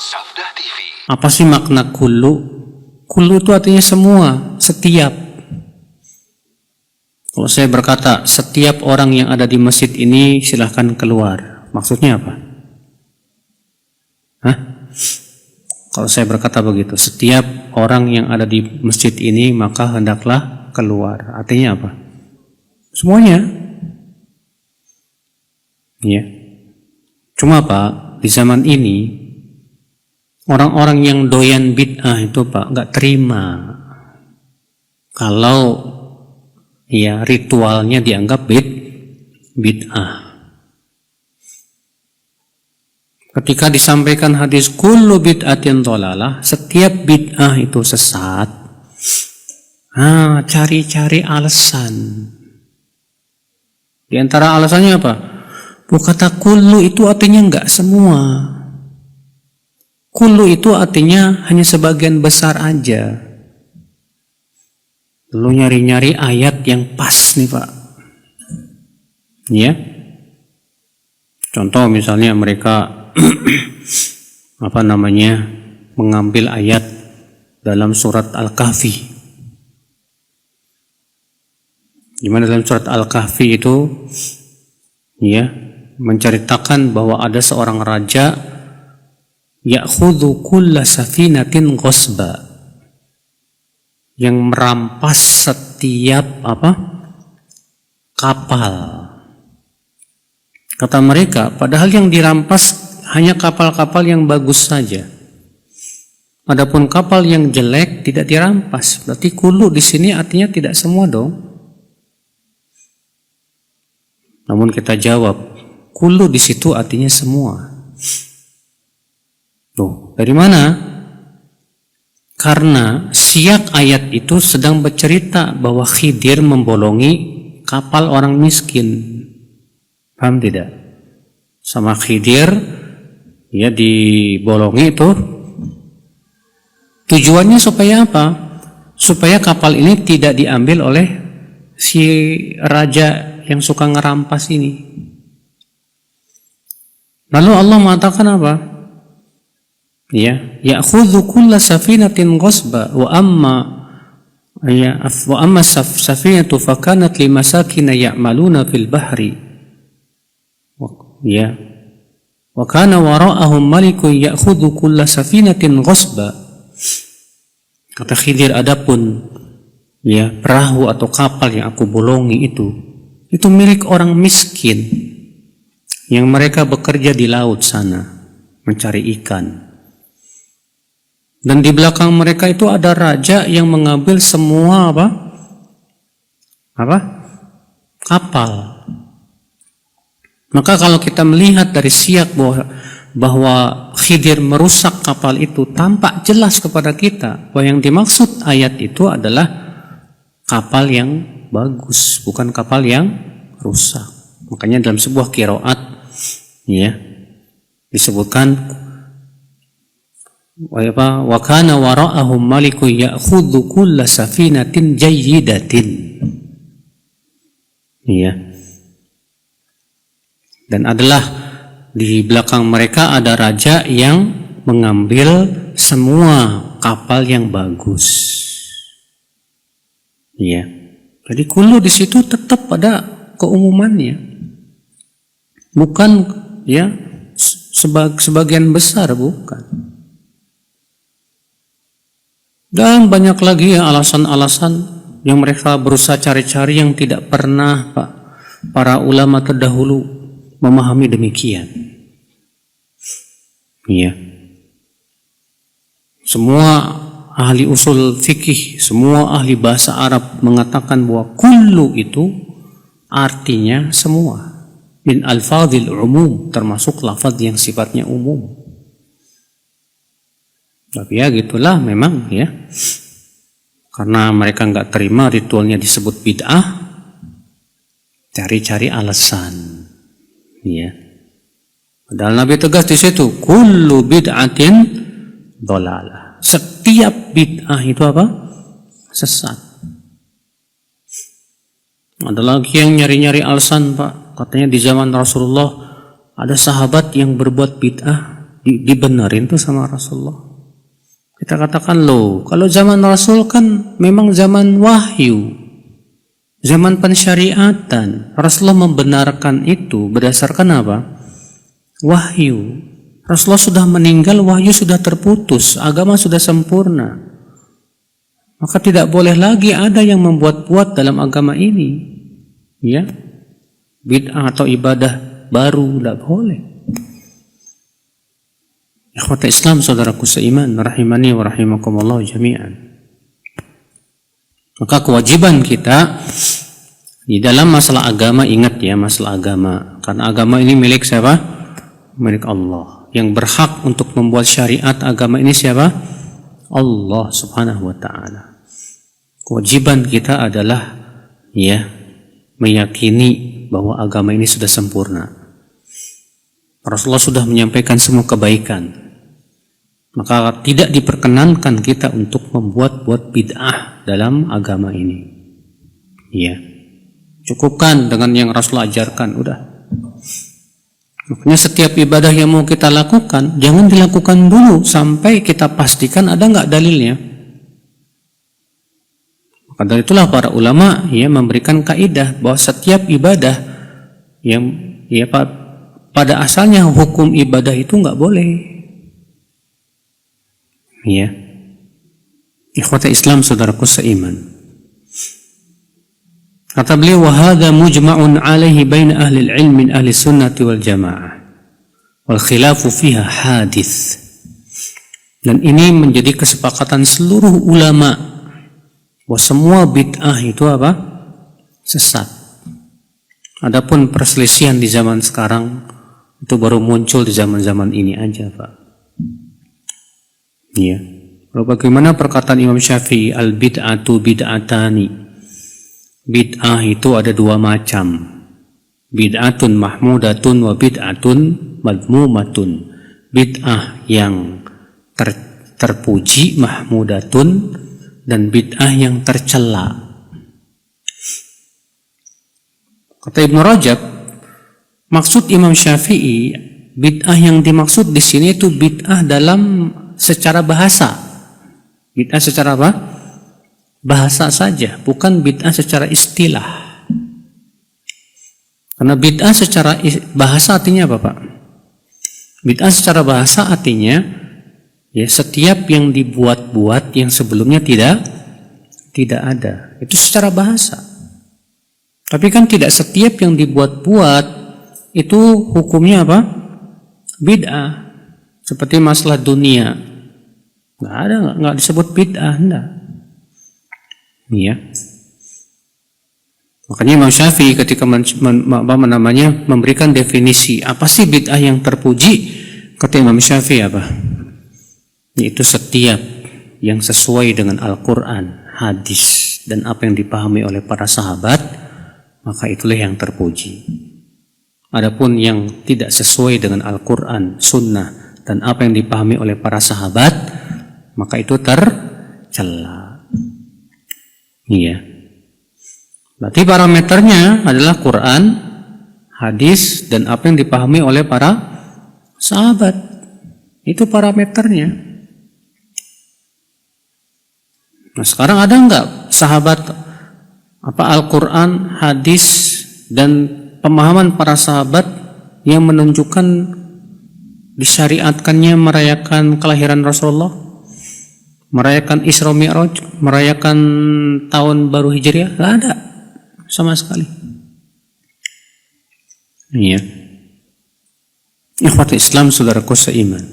Safdah TV. Apa sih makna kullu? Kullu itu artinya semua, setiap. Kalau saya berkata, setiap orang yang ada di masjid ini silahkan keluar. Maksudnya apa? Hah? Kalau saya berkata begitu, setiap orang yang ada di masjid ini maka hendaklah keluar. Artinya apa? Semuanya. Ya. Cuma Pak, di zaman ini orang-orang yang doyan bid'ah itu Pak nggak terima kalau ya ritualnya dianggap bid'ah. Ketika disampaikan hadis kullu bid'atin dhalalah, setiap bid'ah itu sesat. Cari-cari alasan. Di antara alasannya apa? Kata kullu itu artinya enggak semua. Kullu itu artinya hanya sebagian besar aja. Lu nyari-nyari ayat yang pas nih Pak. Ya. Contoh misalnya mereka mengambil ayat dalam surat Al-Kahfi. Di mana dalam surat Al-Kahfi itu ya menceritakan bahwa ada seorang raja ya'khudhu kulla safinatin ghasba, yang merampas setiap kapal. Kata mereka, padahal yang dirampas hanya kapal-kapal yang bagus saja. Adapun kapal yang jelek tidak dirampas. Berarti kullu di sini artinya tidak semua dong. Namun kita jawab, kullu di situ artinya semua. Tuh, dari mana? Karena siyak ayat itu sedang bercerita bahwa Khidir membolongi kapal orang miskin. Paham tidak? Sama Khidir ya dibolongi itu tujuannya supaya apa? Supaya kapal ini tidak diambil oleh si raja yang suka ngerampas ini. Lalu Allah mengatakan apa? Ya, ya'khudhu kulla safinatin ghasba wa amma safinatu fakanat limasakin ya'maluna fil bahri. Ya. Wa kana wara'ahum malikun ya'khudhu kulla safinatin ghasba. Kata Khidir, adapun ya perahu atau kapal yang aku bolongi itu milik orang miskin yang mereka bekerja di laut sana mencari ikan. Dan di belakang mereka itu ada raja yang mengambil semua kapal. Maka kalau kita melihat dari siyak bahwa Khidir merusak kapal itu, tampak jelas kepada kita bahwa yang dimaksud ayat itu adalah kapal yang bagus, bukan kapal yang rusak. Makanya dalam sebuah qiraat ya disebutkan wa kana wara'ahum malikun ya'khudhu kulla safinatin jayyidatin. Ya. Dan adalah di belakang mereka ada raja yang mengambil semua kapal yang bagus. Ya. Jadi kullu di situ tetap ada keumumannya. Bukan ya sebagian besar, bukan. Dan banyak lagi ya alasan-alasan yang mereka berusaha cari-cari yang tidak pernah para ulama terdahulu memahami demikian. Iya. Semua ahli usul fikih, semua ahli bahasa Arab mengatakan bahwa kullu itu artinya semua. Min alfadhil umum, termasuk lafaz yang sifatnya umum. Tapi ya gitulah memang ya. Karena mereka nggak terima ritualnya disebut bid'ah, cari-cari alasan. Ya. Padahal Nabi tegas di situ, kullu bid'atin dhalalah. Setiap bid'ah itu apa? Sesat. Ada lagi yang nyari-nyari alasan, Pak. Katanya di zaman Rasulullah ada sahabat yang berbuat bid'ah dibenerin tuh sama Rasulullah. Kita katakan, loh, kalau zaman Rasul kan memang zaman wahyu, zaman pensyariatan. Rasulullah membenarkan itu berdasarkan apa? Wahyu. Rasulullah sudah meninggal, wahyu sudah terputus, agama sudah sempurna. Maka tidak boleh lagi ada yang membuat-buat dalam agama ini. Ya, bid'ah atau ibadah baru, tidak boleh. Ikhwata Islam, saudaraku seiman, rahimani wa rahimakumullah jami'an. Maka kewajiban kita di dalam masalah agama, ingat ya, masalah agama, karena agama ini milik siapa? Milik Allah. Yang berhak untuk membuat syariat agama ini siapa? Allah subhanahu wa ta'ala. Kewajiban kita adalah ya, meyakini bahwa agama ini sudah sempurna. Rasulullah sudah menyampaikan semua kebaikan. Maka tidak diperkenankan kita untuk membuat-buat bid'ah dalam agama ini. Ya, cukupkan dengan yang Rasulullah ajarkan, udah. Makanya setiap ibadah yang mau kita lakukan, jangan dilakukan dulu sampai kita pastikan ada nggak dalilnya. Maka dari itulah para ulama ya memberikan kaidah bahwa setiap ibadah yang ya pada asalnya hukum ibadah itu nggak boleh. Ya, ikhwata Islam, saudaraku seiman. Kata beliau, wahada mujma'un alaihi baina ahli al-ilm min ahli sunnati wal jamaah wal khilafu fiha hadith. Dan ini menjadi kesepakatan seluruh ulama bahwa semua bid'ah itu apa? Sesat. Adapun perselisihan di zaman sekarang itu baru muncul di zaman-zaman ini aja, Pak. Ya. Bagaimana perkataan Imam Syafi'i, al-bid'atu bid'atani. Bid'ah itu ada dua macam. Bid'atun mahmudatun wa bid'atun madmumatun. Bid'ah yang terpuji, mahmudatun, dan bid'ah yang tercela. Kata Ibnu Rajab, maksud Imam Syafi'i, bid'ah yang dimaksud di sini itu bid'ah dalam secara bahasa. Bid'ah secara apa? Bahasa saja, bukan bid'ah secara istilah. Karena bid'ah secara bahasa artinya apa, Pak? Bid'ah secara bahasa artinya ya setiap yang dibuat-buat yang sebelumnya tidak ada. Itu secara bahasa. Tapi kan tidak setiap yang dibuat-buat itu hukumnya apa? Bid'ah. Seperti masalah dunia, nggak disebut bid'ah, enggak. Iya. Makanya Imam Syafi'i ketika memberikan definisi apa sih bid'ah yang terpuji, kata Imam Syafi'i apa? Yaitu setiap yang sesuai dengan Al-Quran, hadis, dan apa yang dipahami oleh para sahabat, maka itulah yang terpuji. Adapun yang tidak sesuai dengan Al-Quran, Sunnah, dan apa yang dipahami oleh para sahabat, maka itu tercela. Iya. Berarti parameternya adalah Quran, hadis, dan apa yang dipahami oleh para sahabat. Itu parameternya. Nah, sekarang ada enggak sahabat Al-Quran, hadis, dan pemahaman para sahabat yang menunjukkan disyariatkannya merayakan kelahiran Rasulullah, merayakan Isra Mi'raj, merayakan tahun baru Hijriah? Nggak ada sama sekali. Iya. Ikhwati Islam, saudaraku seiman.